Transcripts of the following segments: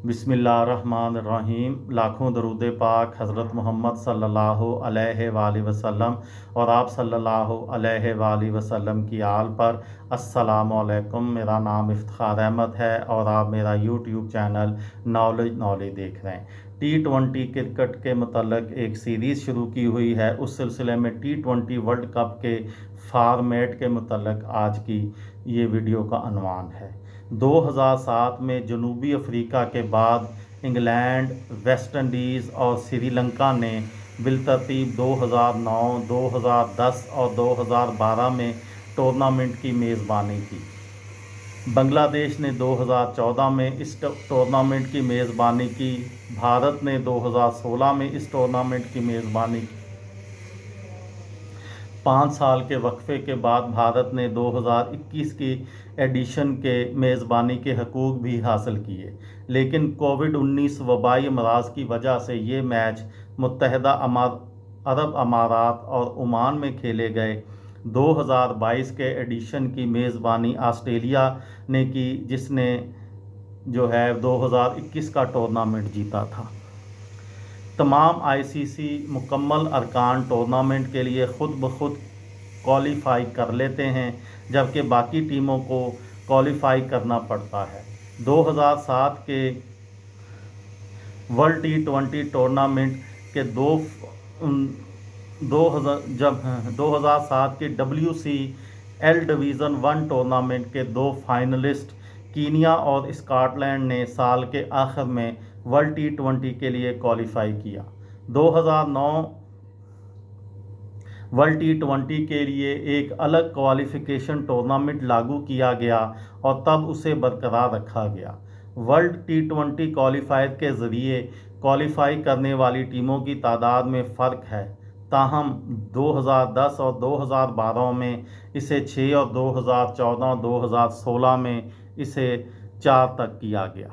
बिस्मिल्लाहिर्रहमानिर्रहीम। लाखों दरूद पाक हज़रत मोहम्मद सल्लल्लाहु अलैहि वसल्लम और आप सल्लल्लाहु अलैहि वसल्लम की आल पर। अस्सलामु अलैकुम। मेरा नाम इफ्तिखार अहमद है और आप मेरा यूट्यूब चैनल नॉलेज देख रहे हैं। T20 क्रिकेट के मतलब एक सीरीज़ शुरू की हुई है। उस सिलसिले में T20 वर्ल्ड कप के फॉर्मेट के मतलब आज की ये वीडियो का अनवान है। 2007 में जनूबी अफ्रीका के बाद इंग्लैंड, वेस्ट इंडीज़ और श्रीलंका ने बिलतरतीब 2009, 2010 और 2012 में टूर्नामेंट की मेज़बानी की। बांग्लादेश ने 2014 में इस टूर्नामेंट की मेज़बानी की। भारत ने 2016 में इस टूर्नामेंट की मेज़बानी की। 5 साल के वक्फे के बाद भारत ने 2021 की एडिशन के मेज़बानी के हकूक़ भी हासिल किए, लेकिन कोविड-19 वबाई अमराज की वजह से ये मैच मुत्तहदा अरब अमारात और ओमान में खेले गए। 2022 के एडिशन की मेज़बानी ऑस्ट्रेलिया ने की, जिसने 2021 का टूर्नामेंट जीता था। तमाम आईसीसी मुकम्मल अरकान टूर्नामेंट के लिए ख़ुद ब खुद क्वालिफाई कर लेते हैं, जबकि बाकी टीमों को क्वालिफाई करना पड़ता है। 2007 के वर्ल्ड T20 टूर्नामेंट के 2007 के WCL डिवीज़न 1 टूर्नामेंट के 2 फाइनलिस्ट कीनिया और स्कॉटलैंड ने साल के आखिर में वर्ल्ड T20 के लिए क्वालिफाई किया। 2009 वर्ल्ड T20 के लिए एक अलग क्वालिफिकेशन टूर्नामेंट लागू किया गया और तब उसे बरकरार रखा गया। वर्ल्ड T20 क्वालिफायर के ज़रिए क्वालिफाई करने वाली टीमों की तादाद में फ़र्क है, ताहम 2010 और 2012 में इसे 6 और 2014 और 2016 में इसे 4 तक किया गया।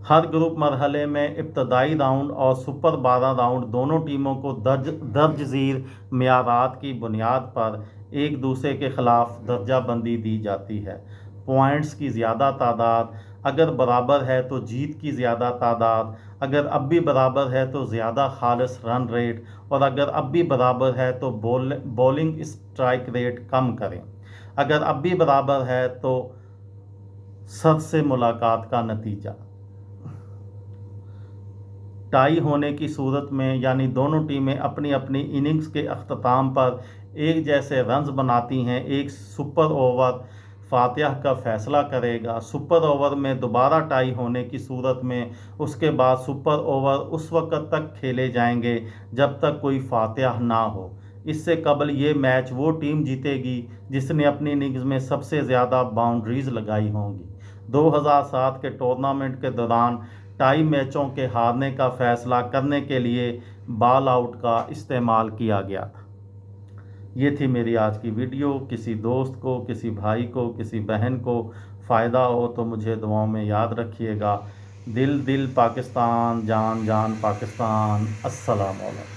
हर ग्रुप मरहले में इब्तदाई राउंड और सुपर 12 राउंड दोनों टीमों को दर्ज झील मेयारात की बुनियाद पर एक दूसरे के ख़िलाफ़ दर्जा बंदी दी जाती है। पॉइंट्स की ज़्यादा तादाद, अगर बराबर है तो जीत की ज़्यादा तादाद, अगर अब भी बराबर है तो ज़्यादा खालिस रन रेट, और अगर अब भी बराबर है तो बॉलिंग स्ट्राइक रेट कम करें। अगर अब भी बराबर है तो सद से मुलाकात का नतीजा। टाई होने की सूरत में, यानी दोनों टीमें अपनी अपनी इनिंग्स के अख्ताम पर एक जैसे रन्स बनाती हैं, एक सुपर ओवर फातिहा का फैसला करेगा। सुपर ओवर में दोबारा टाई होने की सूरत में उसके बाद सुपर ओवर उस वक्त तक खेले जाएंगे जब तक कोई फातिहा ना हो। इससे कबल ये मैच वो टीम जीतेगी जिसने अपनी इनिंग्स में सबसे ज़्यादा बाउंड्रीज लगाई होंगी। 2007 के टूर्नामेंट के दौरान टाई मैचों के हारने का फ़ैसला करने के लिए बॉल आउट का इस्तेमाल किया गया था। ये थी मेरी आज की वीडियो। किसी दोस्त को, किसी भाई को, किसी बहन को फ़ायदा हो तो मुझे दुआओं में याद रखिएगा। दिल दिल पाकिस्तान, जान जान पाकिस्तान। अस्सलाम वालेकुम।